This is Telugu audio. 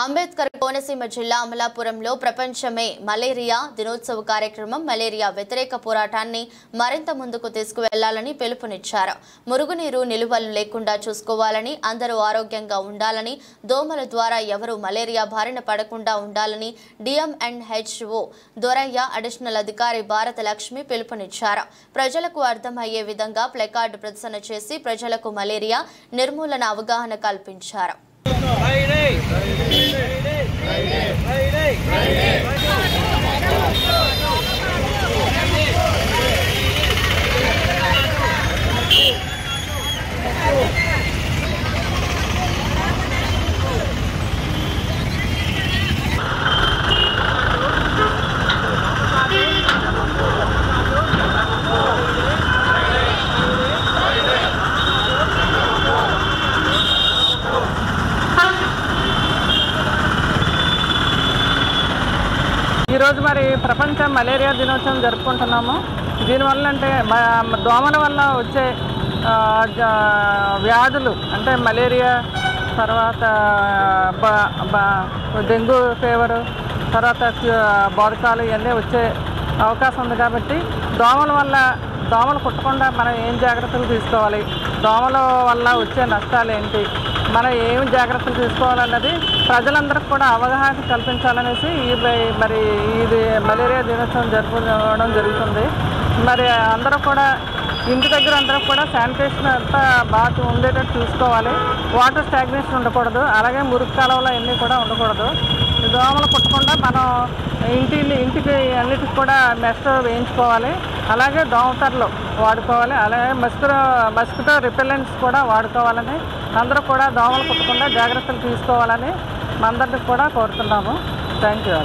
అంబేద్కర్ కోనసీమ జిల్లా అమలాపురంలో ప్రపంచమే మలేరియా దినోత్సవ కార్యక్రమం మలేరియా వ్యతిరేక పోరాటాన్ని మరింత ముందుకు తీసుకువెళ్లాలని పిలుపునిచ్చారు. మురుగునీరు నిలువలు లేకుండా చూసుకోవాలని, అందరూ ఆరోగ్యంగా ఉండాలని, దోమల ద్వారా ఎవరూ మలేరియా బారిన పడకుండా ఉండాలని DMNHO దొరయ్య అడిషనల్ అధికారి భారత లక్ష్మి పిలుపునిచ్చారు. ప్రజలకు అర్థమయ్యే విధంగా ప్లకార్డు ప్రదర్శన చేసి ప్రజలకు మలేరియా నిర్మూలన అవగాహన కల్పించారు. ఈరోజు మరి ప్రపంచ మలేరియా దినోత్సవం జరుపుకుంటున్నాము. దీనివల్ల అంటే దోమల వల్ల వచ్చే వ్యాధులు అంటే మలేరియా, తర్వాత డెంగ్యూ ఫీవరు, తర్వాత బోధకాలు ఇవన్నీ వచ్చే అవకాశం ఉంది. కాబట్టి దోమలు కుట్టకుండా మనం ఏం జాగ్రత్తలు తీసుకోవాలి, దోమల వల్ల వచ్చే నష్టాలు ఏంటి, మనం ఏం జాగ్రత్తలు తీసుకోవాలన్నది ప్రజలందరికీ కూడా అవగాహన కల్పించాలనేసి మరి ఇది మలేరియా దినోత్సవం జరుపుకోవడం జరుగుతుంది. మరి అందరూ కూడా ఇంటి దగ్గర అందరూ కూడా శానిటేషన్ అంతా బాగా ఉండేటట్టు చూసుకోవాలి. వాటర్ స్టాగ్నేషన్ ఉండకూడదు, అలాగే మురుగు కాలువలు అన్నీ కూడా ఉండకూడదు. దోమలు కుట్టకుండా మనం ఇంటికి అన్నిటికి కూడా మెష్ వేయించుకోవాలి. అలాగే దోమతెరలు వాడుకోవాలి. అలాగే మస్కిటో రిపెల్లెంట్స్ కూడా వాడుకోవాలని, అందరూ కూడా దోమలు కుట్టకుండా జాగ్రత్తలు తీసుకోవాలని అందరికీ కూడా కోరుతున్నాము. Thank you.